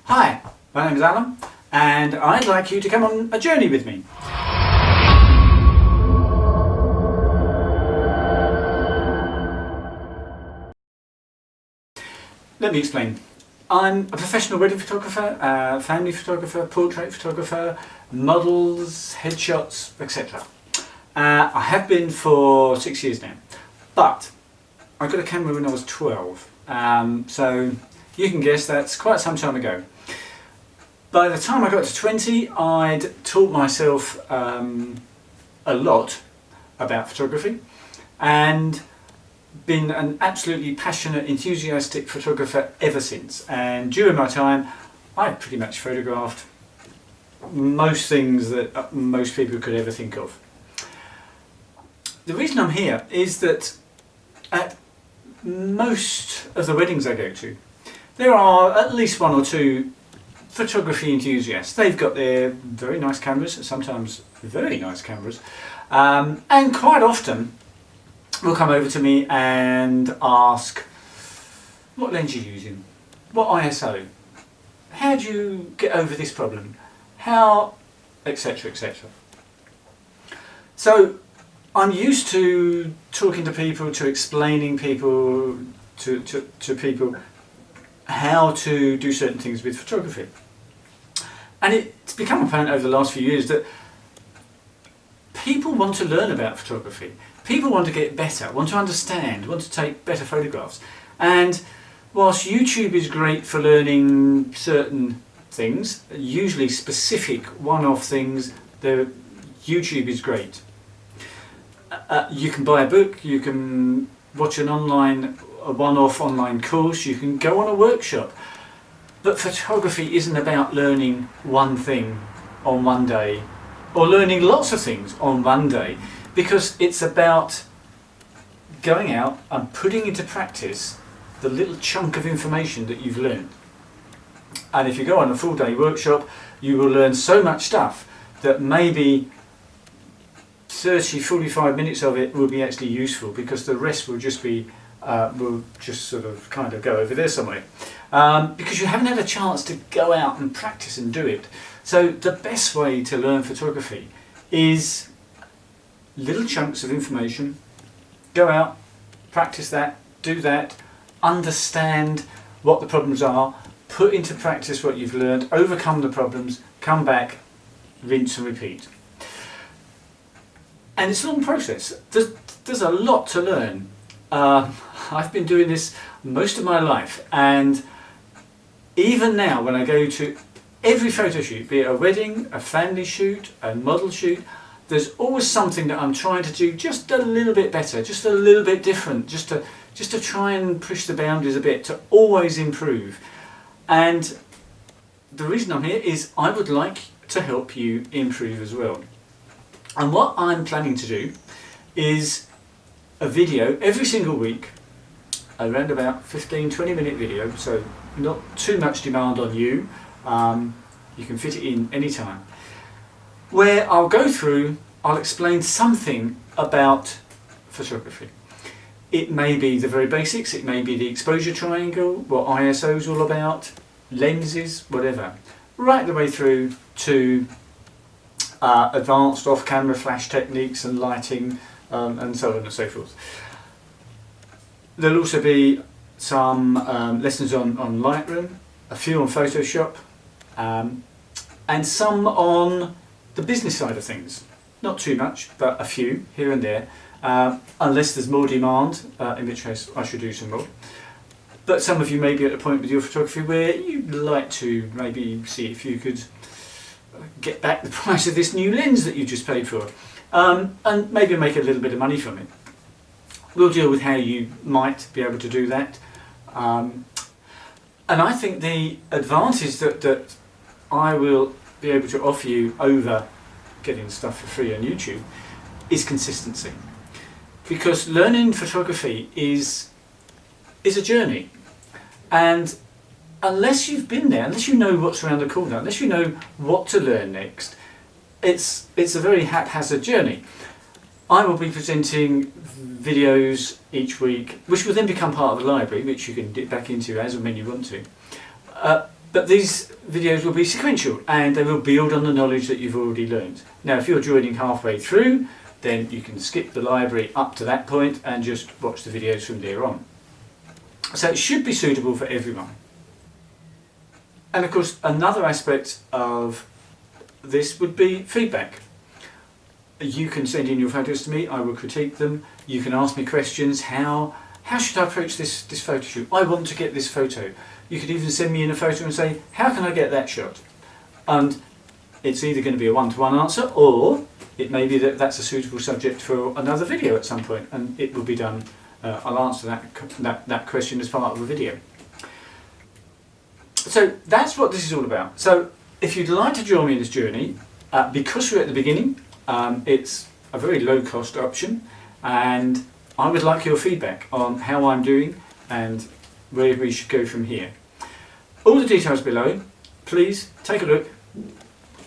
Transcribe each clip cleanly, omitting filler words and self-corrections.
Hi, my name is Alan and I'd like you to come on a journey with me. Let me explain. I'm a professional wedding photographer, family photographer, portrait photographer, models, headshots, etc. I have been for 6 years now, but I got a camera when I was 12, so you can guess that's quite some time ago. By the time I got to 20, I'd taught myself a lot about photography and been an absolutely passionate, enthusiastic photographer ever since. And during my time, I pretty much photographed most things that most people could ever think of. The reason I'm here is that at most of the weddings I go to, there are at least one or two photography enthusiasts. They've got their very nice cameras, sometimes very nice cameras, and quite often will come over to me and ask, what lens are you using? What ISO? How do you get over this problem? How, etc, etc. So I'm used to talking to people, to explaining people to people how to do certain things with photography. And it's become apparent over the last few years that people want to learn about photography. People want to get better, want to understand, want to take better photographs. And whilst YouTube is great for learning certain things, usually specific one-off things, YouTube is great. You can buy a book, you can watch a one-off online course, you can go on a workshop. But photography isn't about learning one thing on one day or learning lots of things on one day, because it's about going out and putting into practice the little chunk of information that you've learned. And if you go on a full day workshop, you will learn so much stuff that maybe 30-45 minutes of it will be actually useful, because the rest will just be will just sort of kind of go over there somewhere, because you haven't had a chance to go out and practice and do it. So the best way to learn photography is little chunks of information. Go out, practice that, do that, understand what the problems are, put into practice what you've learned, overcome the problems, come back, rinse and repeat. And it's a long process. There's a lot to learn. I've been doing this most of my life, and even now when I go to every photo shoot, be it a wedding, a family shoot, a model shoot, there's always something that I'm trying to do just a little bit better, just a little bit different, just to try and push the boundaries a bit, to always improve. And the reason I'm here is I would like to help you improve as well. And what I'm planning to do is a video every single week, around about 15-20 minute video, so not too much demand on you. You can fit it in anytime, where I'll go through, I'll explain something about photography. It may be the very basics, it may be the exposure triangle, what ISO is all about, lenses, whatever, right the way through to advanced off-camera flash techniques and lighting, and so on and so forth. There'll also be some lessons on Lightroom, a few on Photoshop, and some on the business side of things. Not too much, but a few here and there, unless there's more demand, in which case I should do some more. But some of you may be at a point with your photography where you'd like to maybe see if you could get back the price of this new lens that you just paid for, and maybe make a little bit of money from it. We'll deal with how you might be able to do that. And I think the advantage that I will be able to offer you over getting stuff for free on YouTube is consistency. Because learning photography is a journey. And unless you've been there, unless you know what's around the corner, unless you know what to learn next, it's a very haphazard journey. I will be presenting videos each week, which will then become part of the library, which you can dip back into as and when you want to. But these videos will be sequential and they will build on the knowledge that you've already learned. Now if you're joining halfway through, then you can skip the library up to that point and just watch the videos from there on. So it should be suitable for everyone. And of course another aspect of this would be feedback. You can send in your photos to me, I will critique them. You can ask me questions, how should I approach this photo shoot? I want to get this photo. You could even send me in a photo and say, how can I get that shot? And it's either going to be a one-to-one answer, or it may be that that's a suitable subject for another video at some point, and it will be done. I'll answer that question as part of a video. So that's what this is all about. So if you'd like to join me in this journey, because we're at the beginning, it's a very low-cost option, and I would like your feedback on how I'm doing and where we should go from here. All the details below. Please take a look,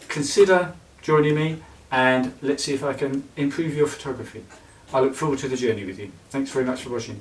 consider joining me, and let's see if I can improve your photography. I look forward to the journey with you. Thanks very much for watching.